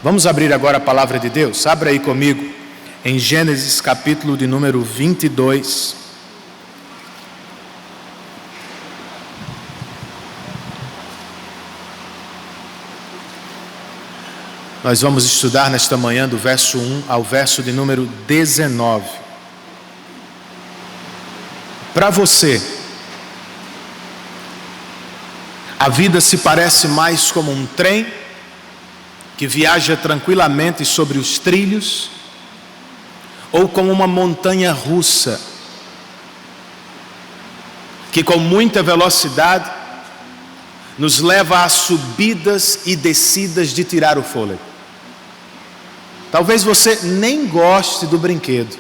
Vamos abrir agora a palavra de Deus. Abra aí comigo em Gênesis capítulo de número 22. Nós vamos estudar nesta manhã do verso 1 ao verso de número 19. Para você, a vida se parece mais como um trem que viaja tranquilamente sobre os trilhos, ou como uma montanha russa que com muita velocidade nos leva a subidas e descidas de tirar o fôlego. Talvez você nem goste do brinquedo,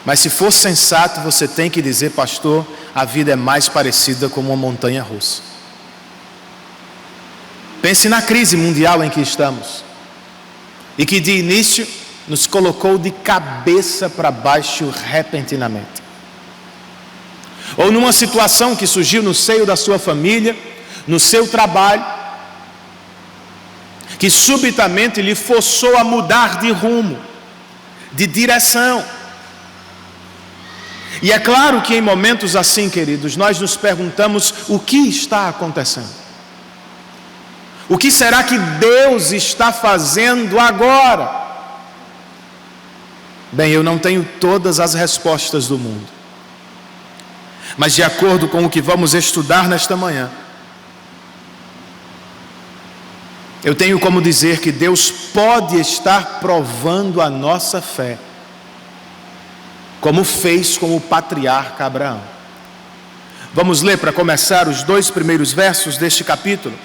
mas se for sensato, você tem que dizer: pastor, a vida é mais parecida com uma montanha russa. Pense na crise mundial em que estamos, e que de início nos colocou de cabeça para baixo repentinamente. Ou numa situação que surgiu no seio da sua família, no seu trabalho, que subitamente lhe forçou a mudar de rumo, de direção. E é claro que em momentos assim, queridos, nós nos perguntamos: o que está acontecendo? O que será que Deus está fazendo agora? Bem, eu não tenho todas as respostas do mundo, mas de acordo com o que vamos estudar nesta manhã, eu tenho como dizer que Deus pode estar provando a nossa fé, como fez com o patriarca Abraão. Vamos ler para começar os 2 primeiros versos deste capítulo.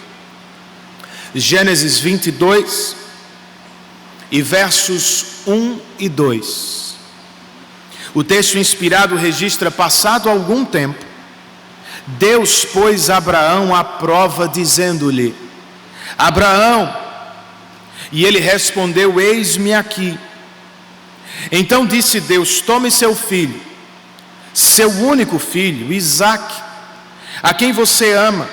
Gênesis 22 e versos 1 e 2. O texto inspirado registra: passado algum tempo, Deus pôs Abraão à prova, dizendo-lhe: Abraão. E ele respondeu: eis-me aqui. Então disse Deus: tome seu filho, seu único filho, Isaque, a quem você ama,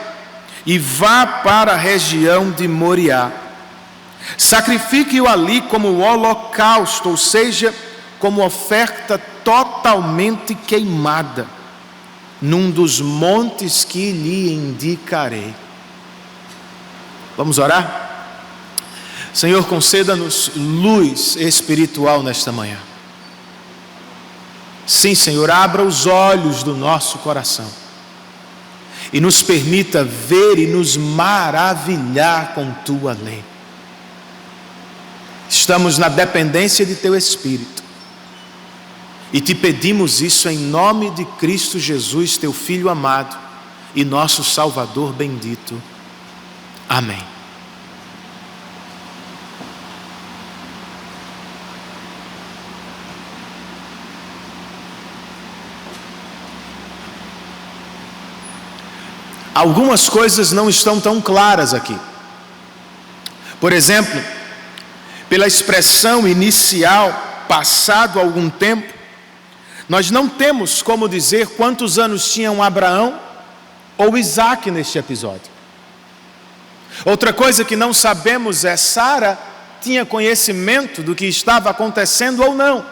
e vá para a região de Moriá. Sacrifique-o ali como holocausto, ou seja, como oferta totalmente queimada, num dos montes que lhe indicarei. Vamos orar? Senhor, conceda-nos luz espiritual nesta manhã. Sim, Senhor, abra os olhos do nosso coração e nos permita ver e nos maravilhar com Tua lei. Estamos na dependência de Teu Espírito e Te pedimos isso em nome de Cristo Jesus, Teu Filho amado e nosso Salvador bendito. Amém. Algumas coisas não estão tão claras aqui. Por exemplo, pela expressão inicial, passado algum tempo, nós não temos como dizer quantos anos tinham Abraão ou Isaque neste episódio. Outra coisa que não sabemos é: Sara tinha conhecimento do que estava acontecendo ou não?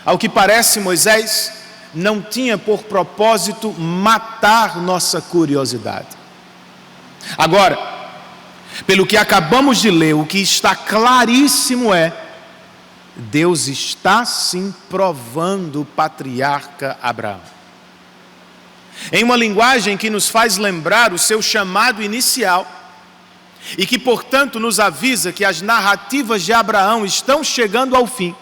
Ao que parece, Moisés não tinha por propósito matar nossa curiosidade. Agora, pelo que acabamos de ler, o que está claríssimo é: Deus está sim provando o patriarca Abraão. Em uma linguagem que nos faz lembrar o seu chamado inicial e que, portanto, nos avisa que as narrativas de Abraão estão chegando ao fim,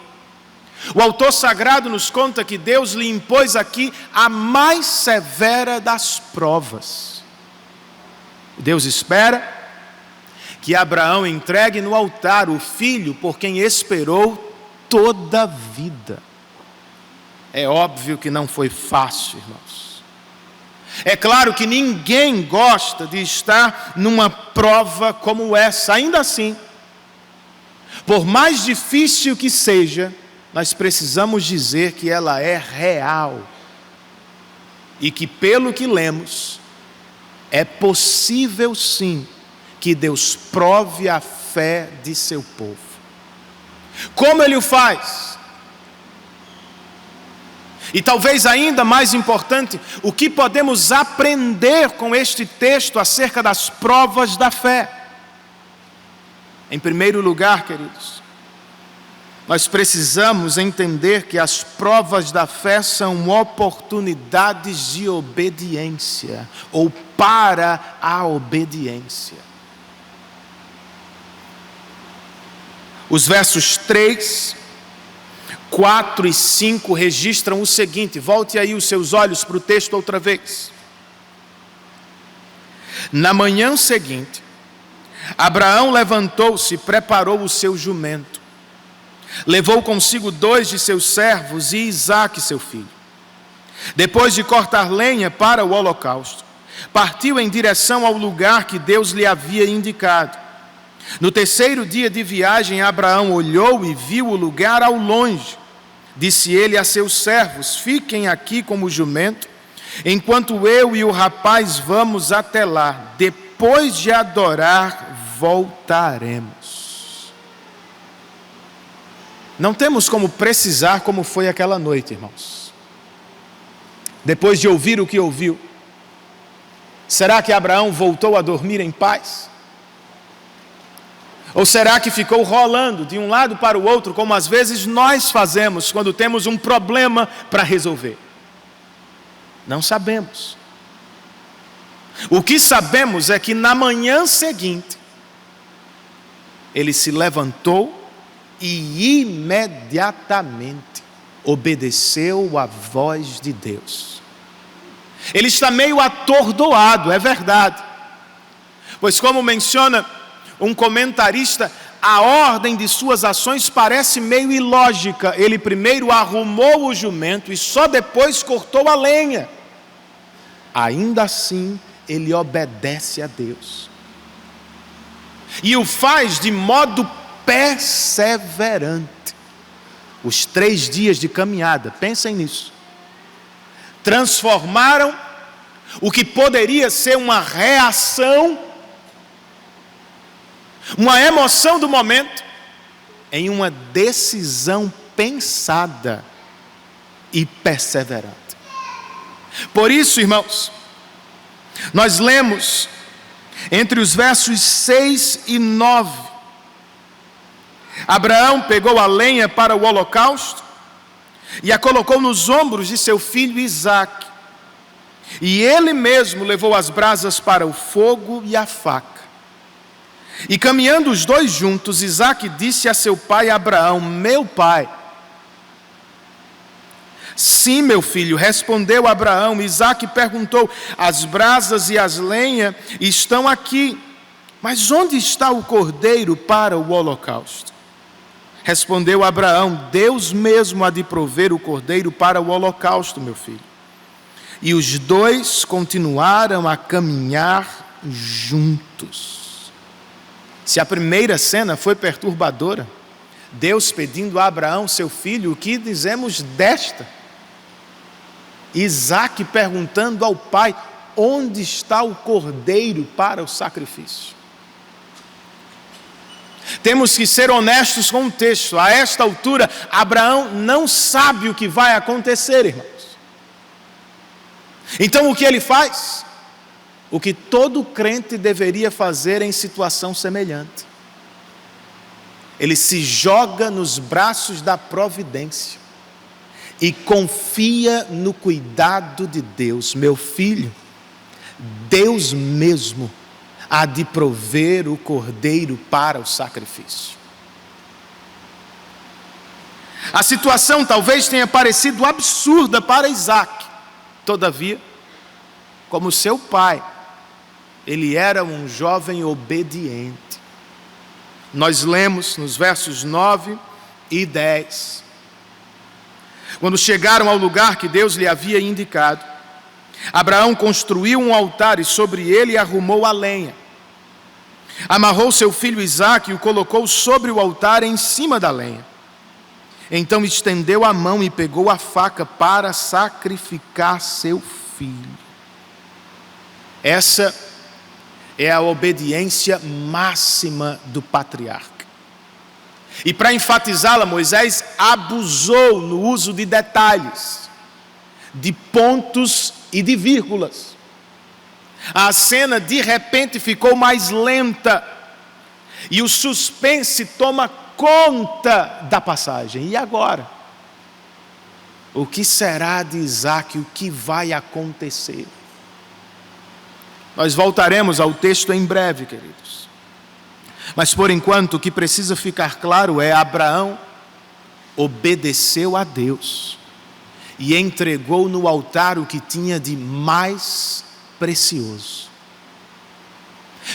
o autor sagrado nos conta que Deus lhe impôs aqui a mais severa das provas. Deus espera que Abraão entregue no altar o filho por quem esperou toda a vida. É óbvio que não foi fácil, irmãos. É claro que ninguém gosta de estar numa prova como essa. Ainda assim, por mais difícil que seja, nós precisamos dizer que ela é real e que, pelo que lemos, é possível sim que Deus prove a fé de seu povo. Como Ele o faz? E talvez ainda mais importante, o que podemos aprender com este texto acerca das provas da fé? Em primeiro lugar, queridos, nós precisamos entender que as provas da fé são oportunidades de obediência, ou para a obediência. Os versos 3, 4 e 5 registram o seguinte, volte aí os seus olhos para o texto outra vez. Na manhã seguinte, Abraão levantou-se e preparou o seu jumento. Levou consigo 2 de seus servos e Isaque, seu filho. Depois de cortar lenha para o holocausto, partiu em direção ao lugar que Deus lhe havia indicado. No terceiro dia de viagem, Abraão olhou e viu o lugar ao longe. Disse ele a seus servos: fiquem aqui como jumento, enquanto eu e o rapaz vamos até lá. Depois de adorar, voltaremos. Não temos como precisar como foi aquela noite, irmãos. Depois de ouvir o que ouviu, será que Abraão voltou a dormir em paz? Ou será que ficou rolando de um lado para o outro, como às vezes nós fazemos quando temos um problema para resolver? Não sabemos. O que sabemos é que na manhã seguinte, ele se levantou e imediatamente obedeceu à voz de Deus. Ele está meio atordoado, é verdade. Pois como menciona um comentarista, a ordem de suas ações parece meio ilógica. Ele primeiro arrumou o jumento e só depois cortou a lenha. Ainda assim, ele obedece a Deus. E o faz de modo perseverante. Os 3 dias de caminhada, pensem nisso, transformaram o que poderia ser uma reação, uma emoção do momento, em uma decisão pensada e perseverante. Por isso, irmãos, nós lemos entre os versos 6 e 9, Abraão pegou a lenha para o holocausto e a colocou nos ombros de seu filho Isaque. E ele mesmo levou as brasas para o fogo e a faca. E caminhando os 2 juntos, Isaque disse a seu pai Abraão: meu pai. Sim, meu filho, respondeu Abraão. Isaque perguntou: as brasas e as lenhas estão aqui, mas onde está o cordeiro para o holocausto? Respondeu Abraão: Deus mesmo há de prover o cordeiro para o holocausto, meu filho. E os 2 continuaram a caminhar juntos. Se a primeira cena foi perturbadora, Deus pedindo a Abraão, seu filho, o que dizemos desta? Isaque perguntando ao pai: onde está o cordeiro para o sacrifício? Temos que ser honestos com o texto. A esta altura, Abraão não sabe o que vai acontecer, irmãos. Então o que ele faz? O que todo crente deveria fazer em situação semelhante. Ele se joga nos braços da providência e confia no cuidado de Deus. Meu filho, Deus mesmo há de prover o cordeiro para o sacrifício. A situação talvez tenha parecido absurda para Isaque. Todavia, como seu pai, ele era um jovem obediente. Nós lemos nos versos 9 e 10. Quando chegaram ao lugar que Deus lhe havia indicado, Abraão construiu um altar e sobre ele arrumou a lenha. Amarrou seu filho Isaque e o colocou sobre o altar em cima da lenha. Então estendeu a mão e pegou a faca para sacrificar seu filho. Essa é a obediência máxima do patriarca. E para enfatizá-la, Moisés abusou no uso de detalhes, de pontos e de vírgulas. A cena de repente ficou mais lenta e o suspense toma conta da passagem. E agora? O que será de Isaque? O que vai acontecer? Nós voltaremos ao texto em breve, queridos. Mas por enquanto o que precisa ficar claro é: Abraão obedeceu a Deus e entregou no altar o que tinha de mais precioso.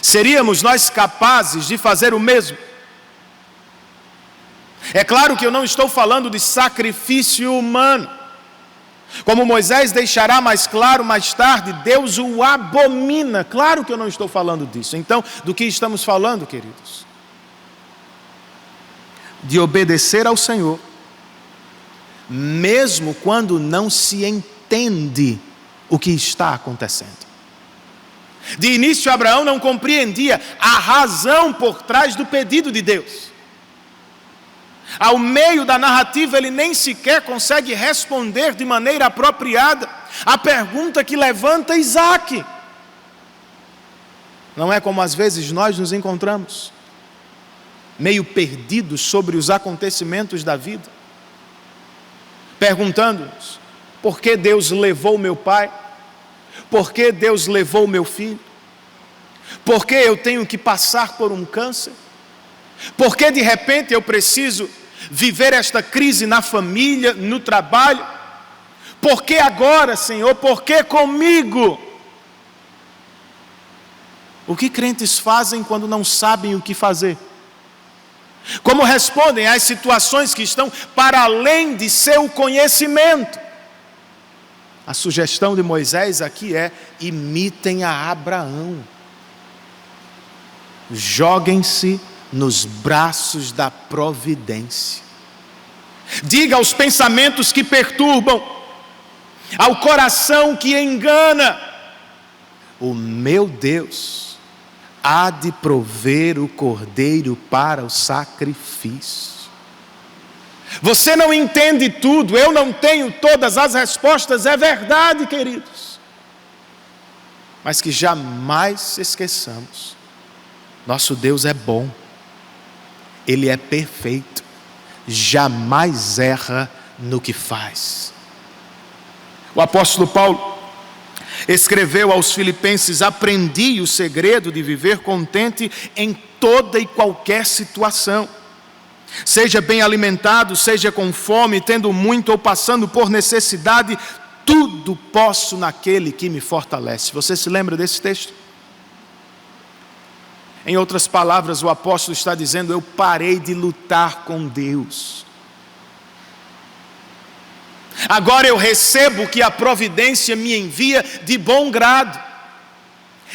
Seríamos nós capazes de fazer o mesmo? É claro que eu não estou falando de sacrifício humano. Como Moisés deixará mais claro mais tarde, Deus o abomina. Claro que eu não estou falando disso. Então, do que estamos falando, queridos? De obedecer ao Senhor, mesmo quando não se entende o que está acontecendo. De início, Abraão não compreendia a razão por trás do pedido de Deus. Ao meio da narrativa, ele nem sequer consegue responder de maneira apropriada a pergunta que levanta Isaque. Não é como às vezes nós nos encontramos, meio perdidos sobre os acontecimentos da vida, perguntando-nos: por que Deus levou meu pai? Por que Deus levou meu filho? Por que eu tenho que passar por um câncer? Por que de repente eu preciso viver esta crise na família, no trabalho? Por que agora, Senhor? Por que comigo? O que crentes fazem quando não sabem o que fazer? Como respondem às situações que estão para além de seu conhecimento? A sugestão de Moisés aqui é: imitem a Abraão. Joguem-se nos braços da providência. Diga aos pensamentos que perturbam, ao coração que engana: o meu Deus há de prover o cordeiro para o sacrifício. Você não entende tudo, eu não tenho todas as respostas, é verdade, queridos. Mas que jamais esqueçamos: nosso Deus é bom, Ele é perfeito, jamais erra no que faz. O apóstolo Paulo escreveu aos Filipenses: aprendi o segredo de viver contente em toda e qualquer situação. Seja bem alimentado, seja com fome, tendo muito ou passando por necessidade, tudo posso naquele que me fortalece. Você se lembra desse texto? Em outras palavras, o apóstolo está dizendo: eu parei de lutar com Deus. Agora eu recebo o que a providência me envia de bom grado.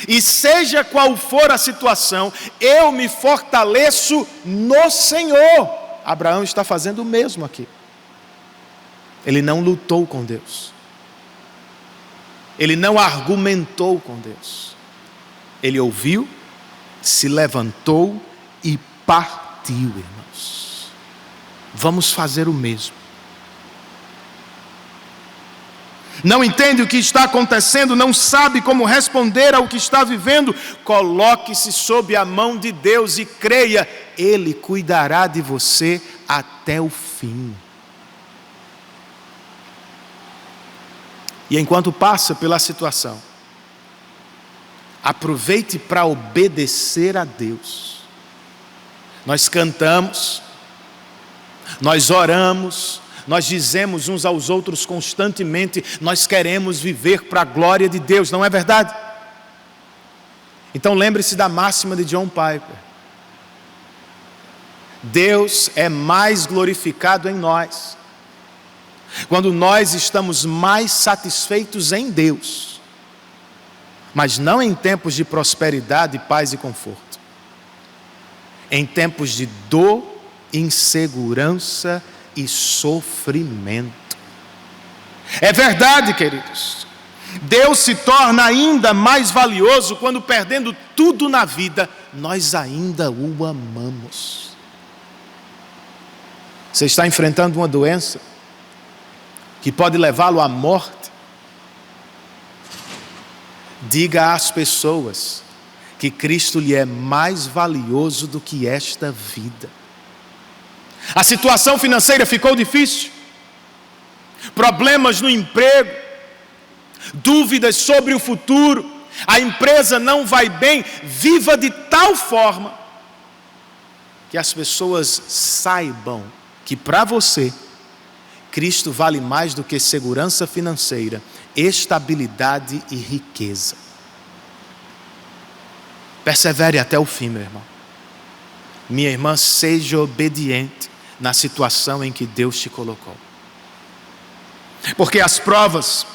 E seja qual for a situação, eu me fortaleço no Senhor. Abraão está fazendo o mesmo aqui. Ele não lutou com Deus. Ele não argumentou com Deus. Ele ouviu, se levantou e partiu, irmãos. Vamos fazer o mesmo. Não entende o que está acontecendo, não sabe como responder ao que está vivendo? Coloque-se sob a mão de Deus e creia: Ele cuidará de você até o fim. E enquanto passa pela situação, aproveite para obedecer a Deus. Nós cantamos, nós oramos, nós dizemos uns aos outros constantemente: nós queremos viver para a glória de Deus, não é verdade? Então lembre-se da máxima de John Piper: Deus é mais glorificado em nós quando nós estamos mais satisfeitos em Deus, mas não em tempos de prosperidade, paz e conforto. Em tempos de dor, insegurança e sofrimento. É verdade, queridos. Deus se torna ainda mais valioso quando, perdendo tudo na vida, nós ainda o amamos. Você está enfrentando uma doença que pode levá-lo à morte? Diga às pessoas que Cristo lhe é mais valioso do que esta vida. A situação financeira ficou difícil, problemas no emprego, dúvidas sobre o futuro, a empresa não vai bem. Viva de tal forma que as pessoas saibam que para você, Cristo vale mais do que segurança financeira, estabilidade e riqueza. Persevere até o fim, meu irmão. Minha irmã, seja obediente na situação em que Deus te colocou. Porque as provas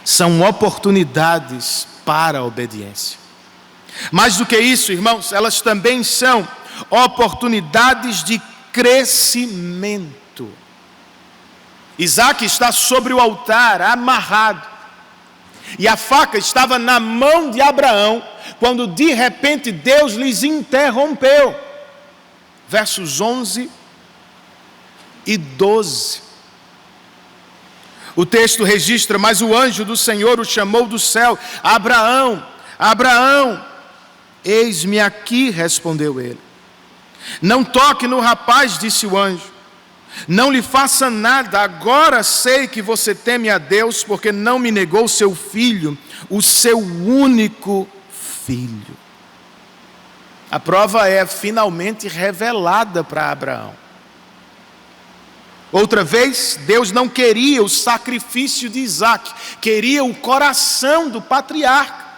são oportunidades para a obediência. Mais do que isso, irmãos, elas também são oportunidades de crescimento. Isaac está sobre o altar, amarrado, e a faca estava na mão de Abraão, quando de repente Deus lhes interrompeu. Versos 11 e 12. O texto registra: mas o anjo do Senhor o chamou do céu: Abraão, Abraão. Eis-me aqui, respondeu ele. Não toque no rapaz, disse o anjo. Não lhe faça nada. Agora sei que você teme a Deus, porque não me negou seu filho, o seu único filho. A prova é finalmente revelada para Abraão. Outra vez, Deus não queria o sacrifício de Isaac, queria o coração do patriarca.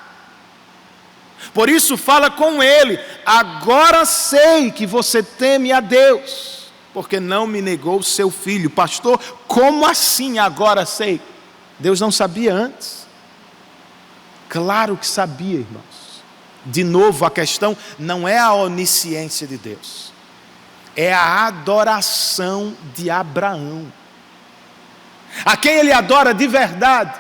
Por isso fala com ele: agora sei que você teme a Deus, porque não me negou o seu filho. Pastor, como assim agora sei? Deus não sabia antes? Claro que sabia, irmãos. De novo, a questão não é a onisciência de Deus, é a adoração de Abraão. A quem ele adora de verdade?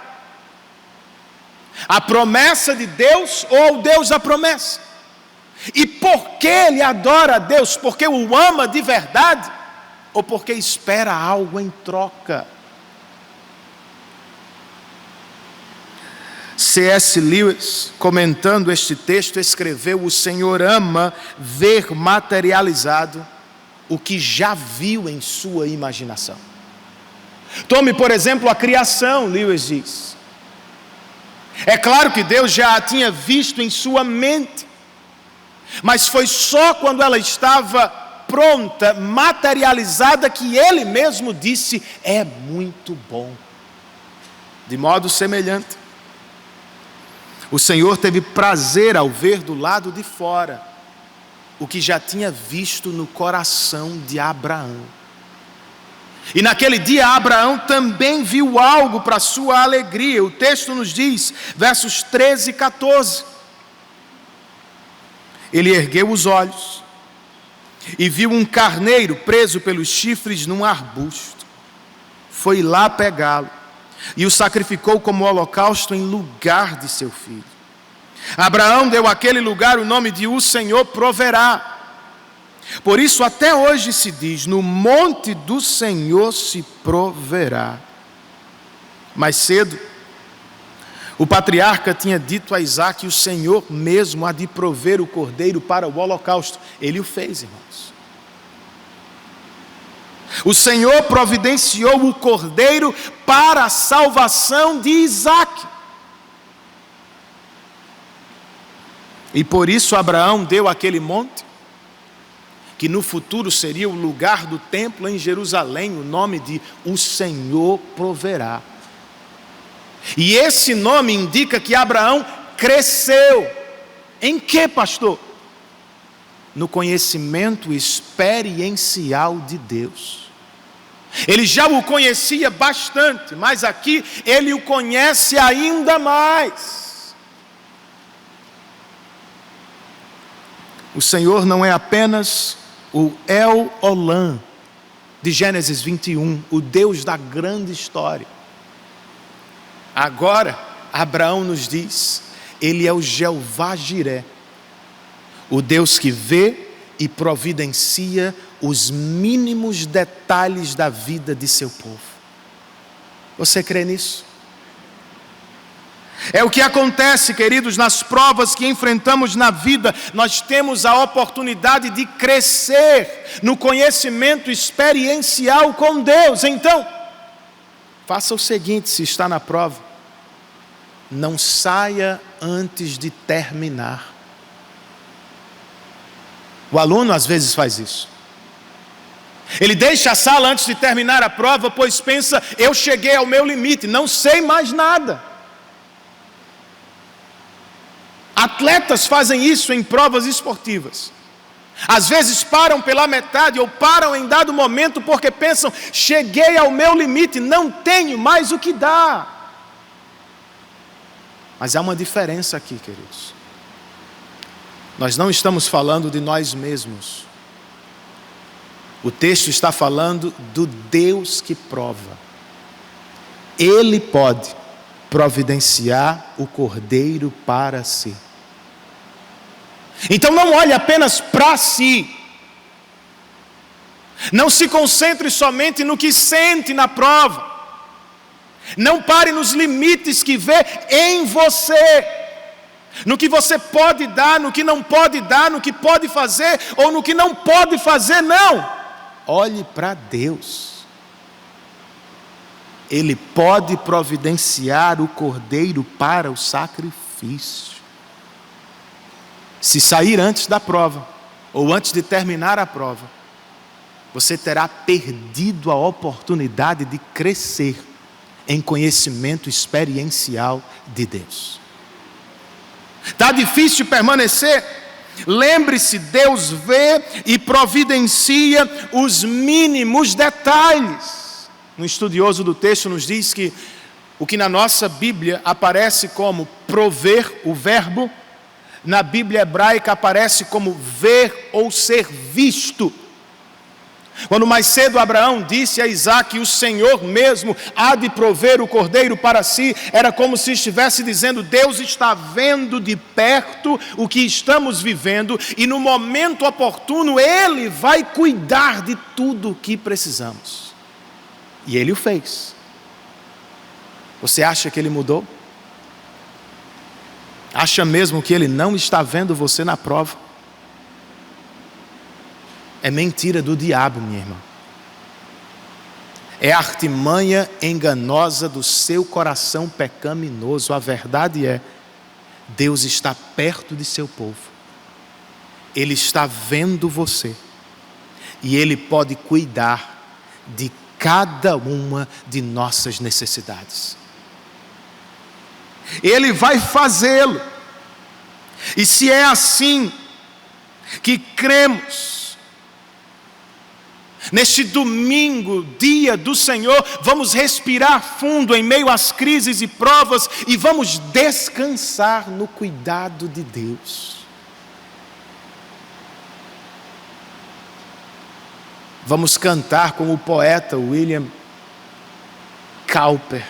A promessa de Deus ou Deus da promessa? E por que ele adora a Deus? Porque o ama de verdade? Ou porque espera algo em troca? C.S. Lewis, comentando este texto, escreveu: o Senhor ama ver materializado o que já viu em sua imaginação. Tome, por exemplo, a criação, Lewis diz. É claro que Deus já a tinha visto em sua mente, mas foi só quando ela estava pronta, materializada, que Ele mesmo disse: é muito bom. De modo semelhante, o Senhor teve prazer ao ver do lado de fora o que já tinha visto no coração de Abraão. E naquele dia Abraão também viu algo para sua alegria. O texto nos diz, versos 13 e 14. Ele ergueu os olhos e viu um carneiro preso pelos chifres num arbusto. Foi lá pegá-lo e o sacrificou como holocausto em lugar de seu filho. Abraão deu àquele lugar o nome de O Senhor Proverá. Por isso até hoje se diz: no monte do Senhor se proverá. Mais cedo, o patriarca tinha dito a Isaac: o Senhor mesmo há de prover o cordeiro para o holocausto. Ele o fez, irmãos. O Senhor providenciou o cordeiro para a salvação de Isaac. E por isso Abraão deu àquele monte, que no futuro seria o lugar do templo em Jerusalém, o nome de O Senhor Proverá. E esse nome indica que Abraão cresceu. Em que, pastor? No conhecimento experiencial de Deus. Ele já o conhecia bastante, mas aqui ele o conhece ainda mais. O Senhor não é apenas o El Olam de Gênesis 21, o Deus da grande história. Agora, Abraão nos diz, ele é o Jeová Jiré, o Deus que vê e providencia os mínimos detalhes da vida de seu povo. Você crê nisso? É o que acontece, queridos, nas provas que enfrentamos na vida. Nós temos a oportunidade de crescer no conhecimento experiencial com Deus. Então, faça o seguinte: se está na prova, não saia antes de terminar. O aluno às vezes faz isso. Ele deixa a sala antes de terminar a prova, pois pensa, eu cheguei ao meu limite, não sei mais nada. Atletas fazem isso em provas esportivas. Às vezes param pela metade ou param em dado momento porque pensam, cheguei ao meu limite, não tenho mais o que dar. Mas há uma diferença aqui, queridos. Nós não estamos falando de nós mesmos. O texto está falando do Deus que prova. Ele pode providenciar o cordeiro para si. Então não olhe apenas para si. Não se concentre somente no que sente na prova. Não pare nos limites que vê em você. No que você pode dar, no que não pode dar, no que pode fazer ou no que não pode fazer, não. Olhe para Deus. Ele pode providenciar o cordeiro para o sacrifício. Se sair antes da prova, ou antes de terminar a prova, você terá perdido a oportunidade de crescer em conhecimento experiencial de Deus. Está difícil permanecer? Lembre-se, Deus vê e providencia os mínimos detalhes. Um estudioso do texto nos diz que o que na nossa Bíblia aparece como prover, o verbo, na Bíblia hebraica aparece como ver ou ser visto. Quando mais cedo Abraão disse a Isaque, o Senhor mesmo há de prover o cordeiro para si, era como se estivesse dizendo, Deus está vendo de perto o que estamos vivendo e no momento oportuno Ele vai cuidar de tudo o que precisamos. E Ele o fez. Você acha que Ele mudou? Acha mesmo que Ele não está vendo você na prova? É mentira do diabo, minha irmã. É artimanha enganosa do seu coração pecaminoso. A verdade é, Deus está perto de seu povo. Ele está vendo você. E Ele pode cuidar de cada uma de nossas necessidades. Ele vai fazê-lo. E se é assim que cremos, neste domingo, dia do Senhor, vamos respirar fundo em meio às crises e provas e vamos descansar no cuidado de Deus. Vamos cantar com o poeta William Cowper,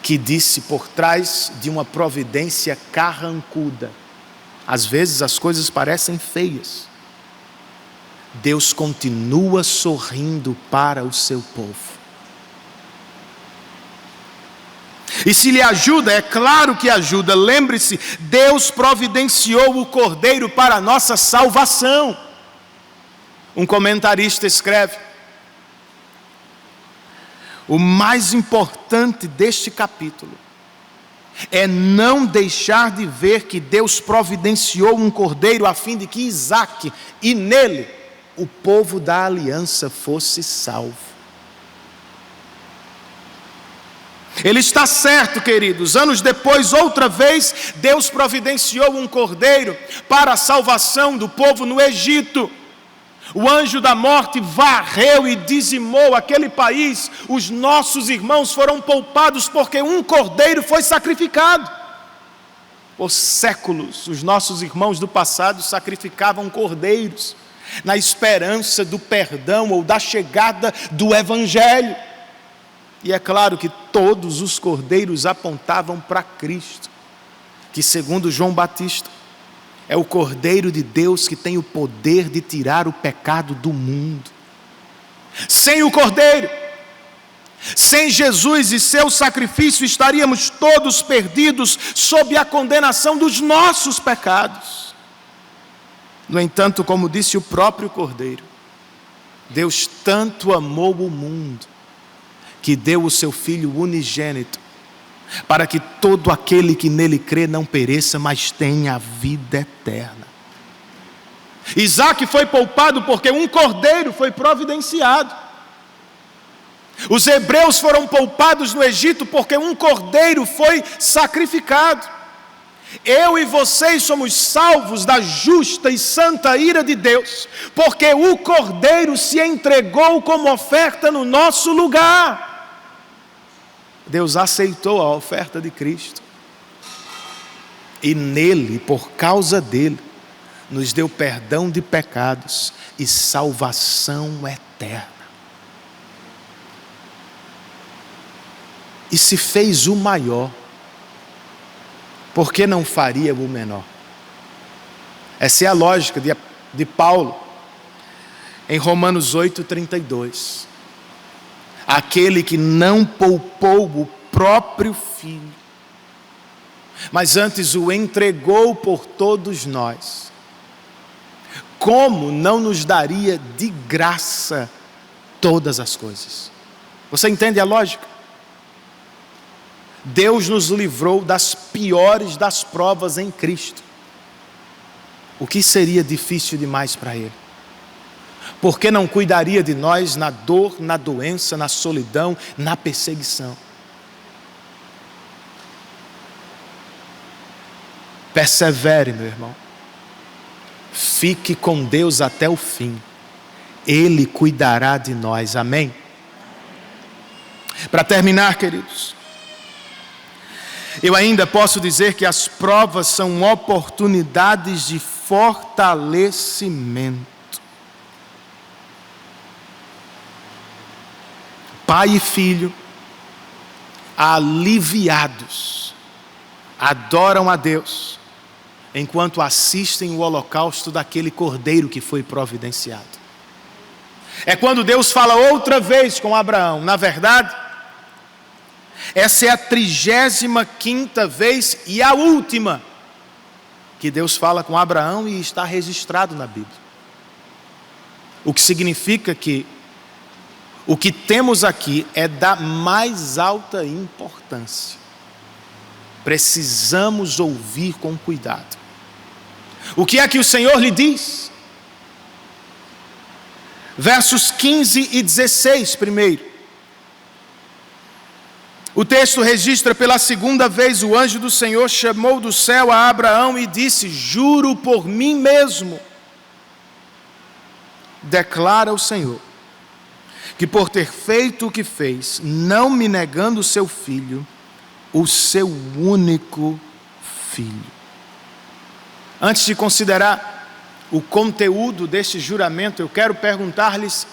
que disse, por trás de uma providência carrancuda, às vezes as coisas parecem feias, Deus continua sorrindo para o seu povo. E se lhe ajuda, é claro que ajuda. Lembre-se, Deus providenciou o cordeiro para a nossa salvação. Um comentarista escreve, o mais importante deste capítulo é não deixar de ver que Deus providenciou um cordeiro a fim de que Isaque, e nele, o povo da aliança fosse salvo. Ele está certo, queridos. Anos depois, outra vez, Deus providenciou um cordeiro para a salvação do povo no Egito. O anjo da morte varreu e dizimou aquele país. Os nossos irmãos foram poupados porque um cordeiro foi sacrificado. Por séculos, os nossos irmãos do passado sacrificavam cordeiros na esperança do perdão ou da chegada do Evangelho. E é claro que todos os cordeiros apontavam para Cristo, que segundo João Batista, é o Cordeiro de Deus que tem o poder de tirar o pecado do mundo. Sem o Cordeiro, sem Jesus e seu sacrifício, estaríamos todos perdidos sob a condenação dos nossos pecados. No entanto, como disse o próprio Cordeiro, Deus tanto amou o mundo, que deu o seu Filho unigênito, para que todo aquele que nele crê não pereça, mas tenha a vida eterna. Isaac foi poupado porque um cordeiro foi providenciado. Os hebreus foram poupados no Egito porque um cordeiro foi sacrificado. Eu e vocês somos salvos da justa e santa ira de Deus, porque o cordeiro se entregou como oferta no nosso lugar. Deus aceitou a oferta de Cristo, e nele, por causa dele, nos deu perdão de pecados e salvação eterna. E se fez o maior, por que não faria o menor? Essa é a lógica de Paulo em Romanos 8:32. Aquele que não poupou o próprio Filho, mas antes o entregou por todos nós, como não nos daria de graça todas as coisas? Você entende a lógica? Deus nos livrou das piores das provas em Cristo. O que seria difícil demais para Ele? Por que não cuidaria de nós na dor, na doença, na solidão, na perseguição? Persevere, meu irmão. Fique com Deus até o fim. Ele cuidará de nós. Amém? Para terminar, queridos, eu ainda posso dizer que as provas são oportunidades de fortalecimento. Pai e filho, aliviados, adoram a Deus, enquanto assistem o holocausto daquele cordeiro que foi providenciado. É quando Deus fala outra vez com Abraão. Na verdade, essa é a 35ª vez e a última que Deus fala com Abraão, e está registrado na Bíblia. O que significa que o que temos aqui é da mais alta importância. Precisamos ouvir com cuidado. O que é que o Senhor lhe diz? Versos 15 e 16 primeiro. O texto registra: pela segunda vez o anjo do Senhor chamou do céu a Abraão e disse: juro por mim mesmo, declara o Senhor, que por ter feito o que fez, não me negando o seu filho, o seu único filho. Antes de considerar o conteúdo deste juramento, eu quero perguntar-lhes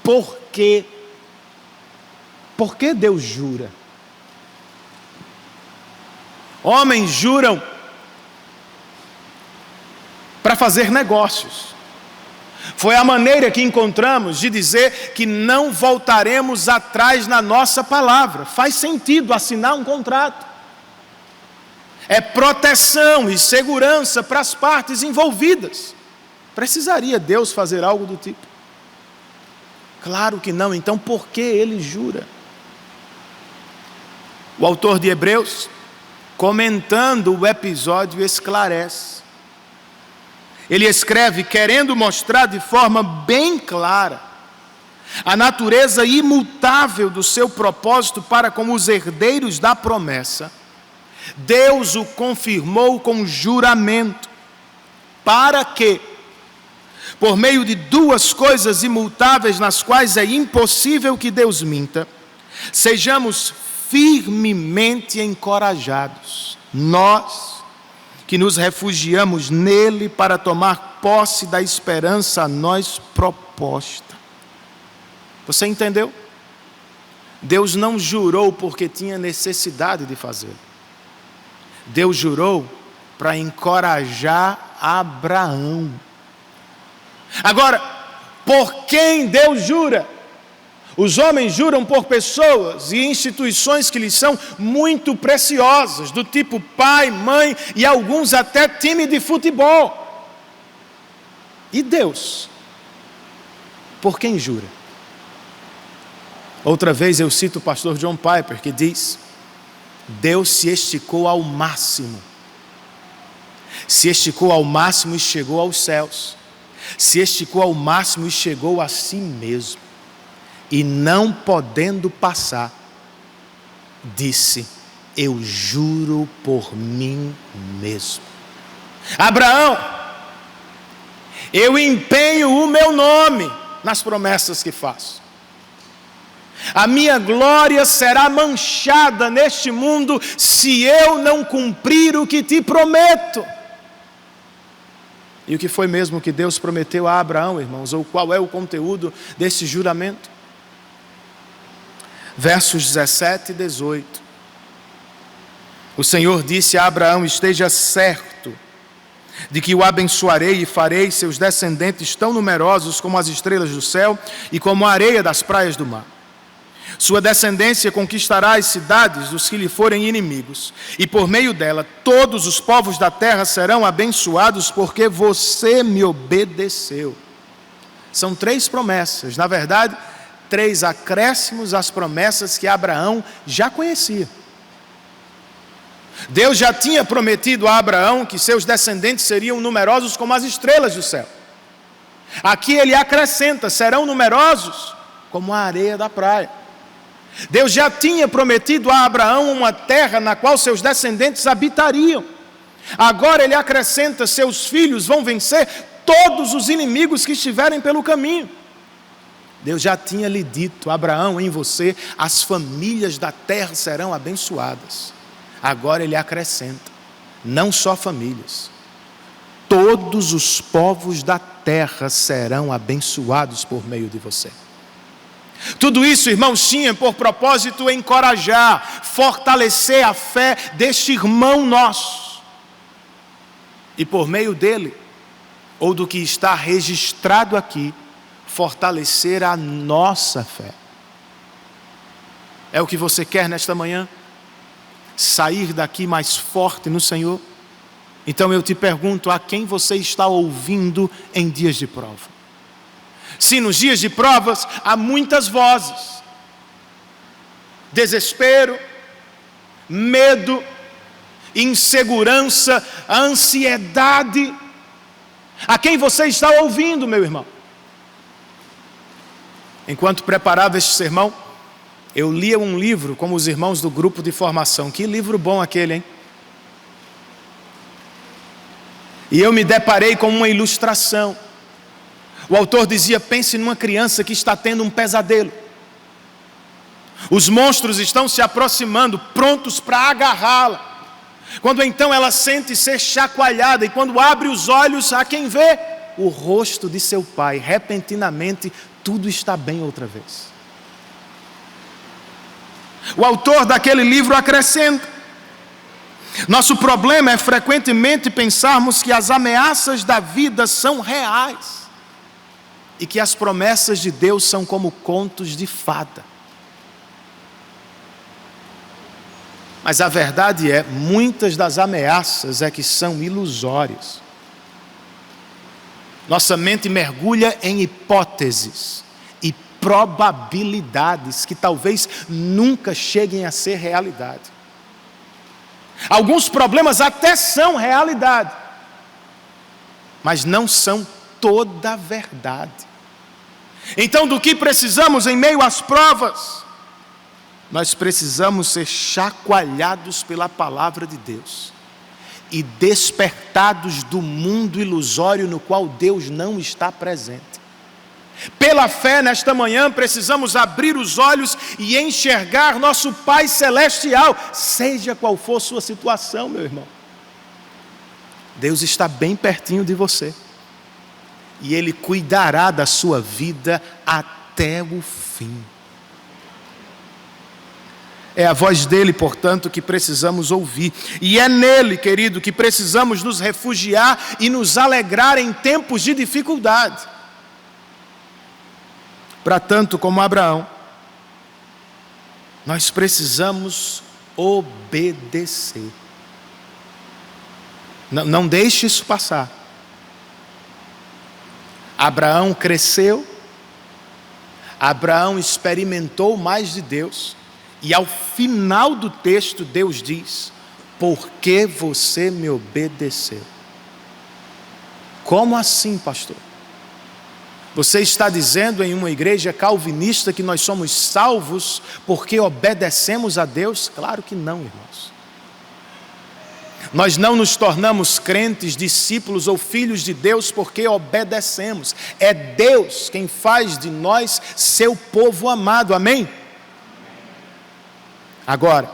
por quê? Por que Deus jura? Homens juram para fazer negócios. Foi a maneira que encontramos de dizer que não voltaremos atrás na nossa palavra. Faz sentido assinar um contrato. É proteção e segurança para as partes envolvidas. Precisaria Deus fazer algo do tipo? Claro que não. Então por que ele jura? O autor de Hebreus, comentando o episódio, esclarece. Ele escreve querendo mostrar de forma bem clara a natureza imutável do seu propósito para com os herdeiros da promessa. Deus o confirmou com juramento, para que, por meio de duas coisas imutáveis nas quais é impossível que Deus minta, sejamos firmemente encorajados, nós que nos refugiamos nele para tomar posse da esperança a nós proposta. Você entendeu? Deus não jurou porque tinha necessidade de fazê-lo. Deus jurou para encorajar Abraão. Agora, por quem Deus jura? Os homens juram por pessoas e instituições que lhes são muito preciosas, do tipo pai, mãe e alguns até time de futebol. E Deus? Por quem jura? Outra vez eu cito o pastor John Piper, que diz: Deus se esticou ao máximo. Se esticou ao máximo e chegou aos céus. Se esticou ao máximo e chegou a si mesmo. E não podendo passar, disse: eu juro por mim mesmo. Abraão, eu empenho o meu nome nas promessas que faço. A minha glória será manchada neste mundo se eu não cumprir o que te prometo. E o que foi mesmo que Deus prometeu a Abraão, irmãos? Ou qual é o conteúdo desse juramento? Versos 17 e 18. O Senhor disse a Abraão: esteja certo de que o abençoarei e farei seus descendentes tão numerosos como as estrelas do céu e como a areia das praias do mar. Sua descendência conquistará as cidades dos que lhe forem inimigos, e por meio dela todos os povos da terra serão abençoados, porque você me obedeceu. São 3 promessas, na verdade, 3 acréscimos às promessas que Abraão já conhecia. Deus já tinha prometido a Abraão que seus descendentes seriam numerosos como as estrelas do céu. Aqui ele acrescenta: serão numerosos como a areia da praia. Deus já tinha prometido a Abraão uma terra na qual seus descendentes habitariam. Agora ele acrescenta: seus filhos vão vencer todos os inimigos que estiverem pelo caminho. Deus já tinha lhe dito: Abraão, em você as famílias da terra serão abençoadas. Agora ele acrescenta: não só famílias, todos os povos da terra serão abençoados por meio de você. Tudo isso, irmãos, tinha por propósito encorajar, fortalecer a fé deste irmão nosso. E por meio dele, ou do que está registrado aqui, fortalecer a nossa fé. É o que você quer nesta manhã? Sair daqui mais forte no Senhor? Então eu te pergunto: a quem você está ouvindo em dias de prova? Se nos dias de provas há muitas vozes: desespero, medo, insegurança, ansiedade. A quem você está ouvindo, meu irmão? Enquanto preparava este sermão, eu lia um livro com os irmãos do grupo de formação. Que livro bom aquele, hein? E eu me deparei com uma ilustração. O autor dizia: pense numa criança que está tendo um pesadelo. Os monstros estão se aproximando, prontos para agarrá-la. Quando então ela sente ser chacoalhada, e quando abre os olhos, há quem vê o rosto de seu pai. Repentinamente, tudo está bem outra vez. O autor daquele livro acrescenta: nosso problema é frequentemente pensarmos que as ameaças da vida são reais e que as promessas de Deus são como contos de fada. Mas a verdade é, muitas das ameaças é que são ilusórias. Nossa mente mergulha em hipóteses e probabilidades que talvez nunca cheguem a ser realidade. Alguns problemas até são realidade, mas não são toda a verdade. Então, do que precisamos em meio às provas? Nós precisamos ser chacoalhados pela palavra de Deus e despertados do mundo ilusório no qual Deus não está presente. Pela fé, nesta manhã, precisamos abrir os olhos e enxergar nosso Pai Celestial, seja qual for sua situação, meu irmão. Deus está bem pertinho de você. E Ele cuidará da sua vida até o fim. É a voz dele, portanto, que precisamos ouvir. E é nele, querido, que precisamos nos refugiar e nos alegrar em tempos de dificuldade. Para tanto como Abraão, nós precisamos obedecer. Não deixe isso passar. Abraão cresceu, Abraão experimentou mais de Deus, e ao final do texto Deus diz: por que você me obedeceu? Como assim, pastor? Você está dizendo em uma igreja calvinista que nós somos salvos porque obedecemos a Deus? Claro que não, irmãos. Nós não nos tornamos crentes, discípulos ou filhos de Deus porque obedecemos. É Deus quem faz de nós seu povo amado, amém? Agora,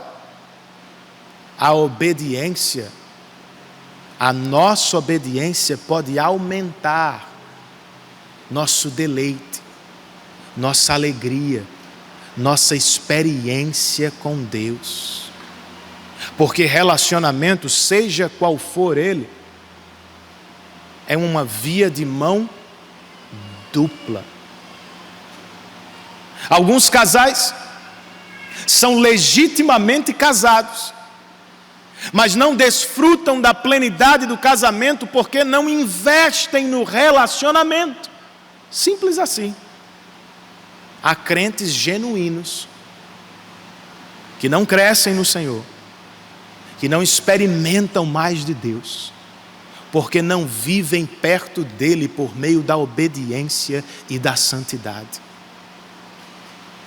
a obediência, a nossa obediência pode aumentar nosso deleite, nossa alegria, nossa experiência com Deus. Porque relacionamento, seja qual for ele, é uma via de mão dupla. Alguns casais são legitimamente casados, mas não desfrutam da plenidade do casamento porque não investem no relacionamento. Simples assim. Há crentes genuínos que não crescem no Senhor, que não experimentam mais de Deus, porque não vivem perto dele por meio da obediência e da santidade.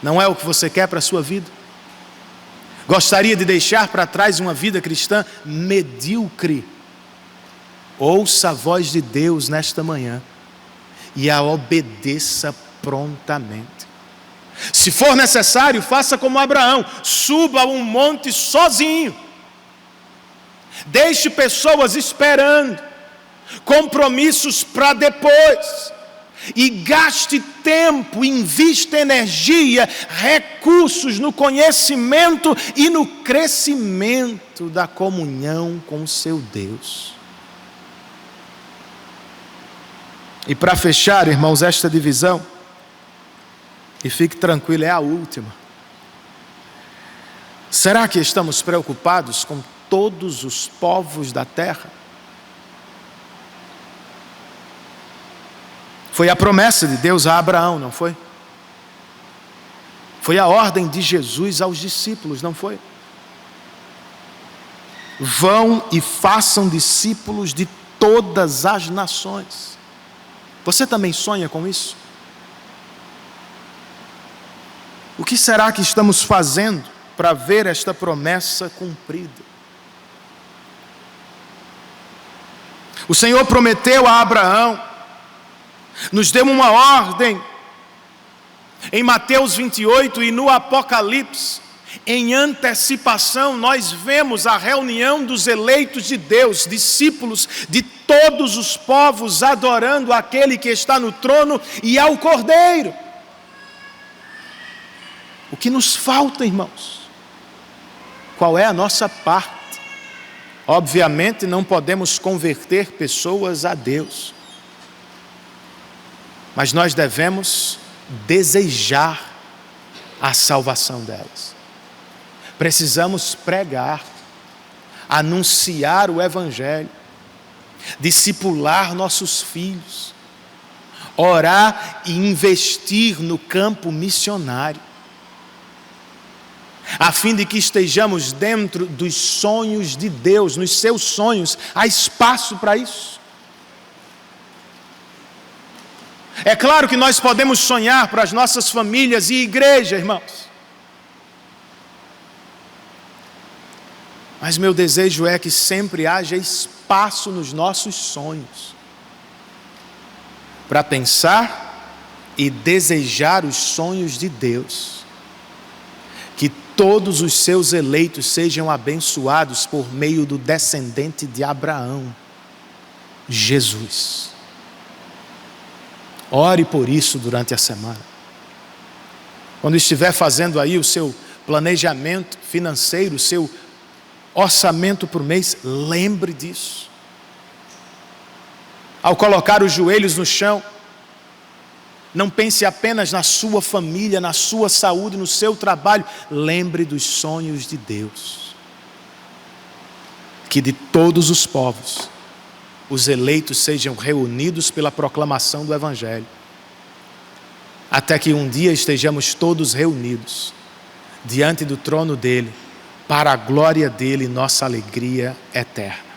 Não é o que você quer para a sua vida? Gostaria de deixar para trás uma vida cristã medíocre? Ouça a voz de Deus nesta manhã e a obedeça prontamente. Se for necessário, faça como Abraão, suba a um monte sozinho. Deixe pessoas esperando, compromissos para depois. E gaste tempo, invista energia, recursos no conhecimento e no crescimento da comunhão com o seu Deus. E para fechar, irmãos, esta divisão, e fique tranquilo, é a última. Será que estamos preocupados com todos os povos da terra? Foi a promessa de Deus a Abraão, não foi? Foi a ordem de Jesus aos discípulos, não foi? Vão e façam discípulos de todas as nações. Você também sonha com isso? O que será que estamos fazendo para ver esta promessa cumprida? O Senhor prometeu a Abraão, nos deu uma ordem em Mateus 28 e no Apocalipse. Em antecipação, nós vemos a reunião dos eleitos de Deus, discípulos de todos os povos, adorando aquele que está no trono e ao Cordeiro. O que nos falta, irmãos? Qual é a nossa parte? Obviamente não podemos converter pessoas a Deus, mas nós devemos desejar a salvação delas. Precisamos pregar, anunciar o Evangelho, discipular nossos filhos, orar e investir no campo missionário, a fim de que estejamos dentro dos sonhos de Deus, nos seus sonhos. Há espaço para isso. É claro que nós podemos sonhar para as nossas famílias e igreja, irmãos. Mas meu desejo é que sempre haja espaço nos nossos sonhos para pensar e desejar os sonhos de Deus. Que todos os seus eleitos sejam abençoados por meio do descendente de Abraão, Jesus. Ore por isso durante a semana. Quando estiver fazendo aí o seu planejamento financeiro, seu orçamento por mês, lembre disso. Ao colocar os joelhos no chão, não pense apenas na sua família, na sua saúde, no seu trabalho. Lembre dos sonhos de Deus. Que de todos os povos, os eleitos sejam reunidos pela proclamação do Evangelho. Até que um dia estejamos todos reunidos diante do trono dele, para a glória dele e nossa alegria eterna.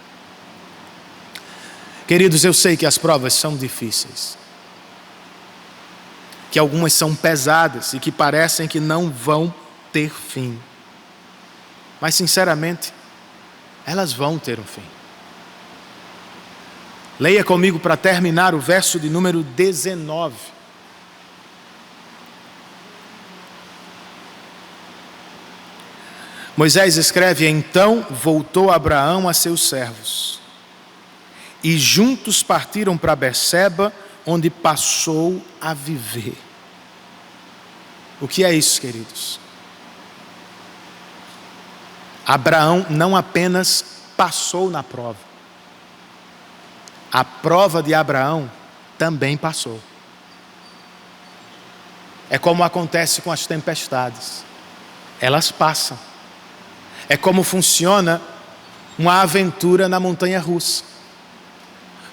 Queridos, eu sei que as provas são difíceis, que algumas são pesadas e que parecem que não vão ter fim. Mas, sinceramente, elas vão ter um fim. Leia comigo para terminar o verso de número 19. Moisés escreve: então voltou Abraão a seus servos, e juntos partiram para Berseba, onde passou a viver. O que é isso, queridos? Abraão não apenas passou na prova, a prova de Abraão também passou. É como acontece com as tempestades, elas passam. É como funciona uma aventura na montanha-russa.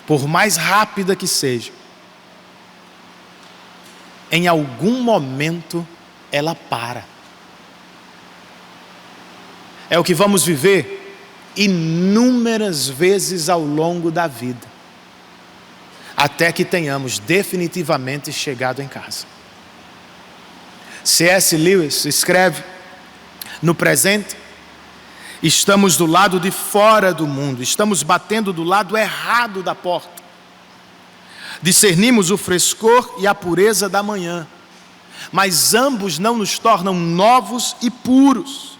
Por mais rápida que seja, em algum momento ela para. É o que vamos viver inúmeras vezes ao longo da vida, até que tenhamos definitivamente chegado em casa. C.S. Lewis escreve: no presente, estamos do lado de fora do mundo, estamos batendo do lado errado da porta. Discernimos o frescor e a pureza da manhã, mas ambos não nos tornam novos e puros.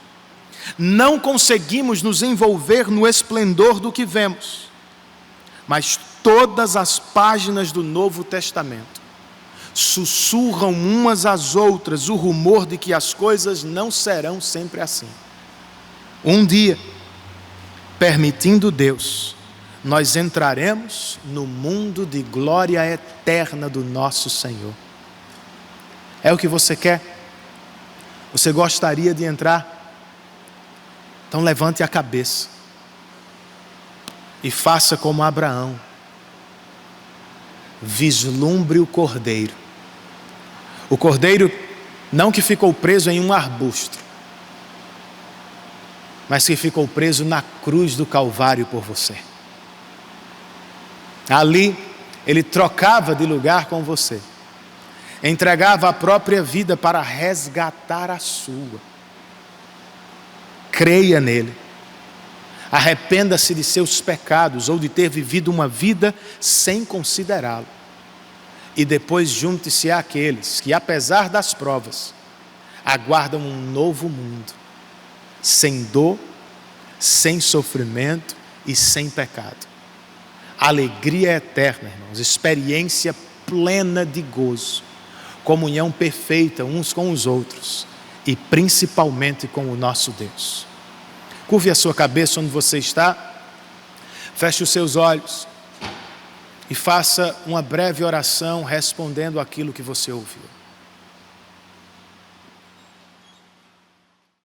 Não conseguimos nos envolver no esplendor do que vemos, mas todas as páginas do Novo Testamento sussurram umas às outras o rumor de que as coisas não serão sempre assim. Um dia, permitindo Deus, nós entraremos no mundo de glória eterna do nosso Senhor. É o que você quer? Você gostaria de entrar? Então levante a cabeça e faça como Abraão. Vislumbre o cordeiro. O cordeiro não que ficou preso em um arbusto, mas que ficou preso na cruz do Calvário por você. Ali, ele trocava de lugar com você, entregava a própria vida para resgatar a sua. Creia nele, arrependa-se de seus pecados ou de ter vivido uma vida sem considerá-lo, e depois junte-se àqueles que, apesar das provas, aguardam um novo mundo, sem dor, sem sofrimento e sem pecado. Alegria eterna, irmãos, experiência plena de gozo, comunhão perfeita uns com os outros e principalmente com o nosso Deus. Curve a sua cabeça onde você está, feche os seus olhos e faça uma breve oração respondendo aquilo que você ouviu.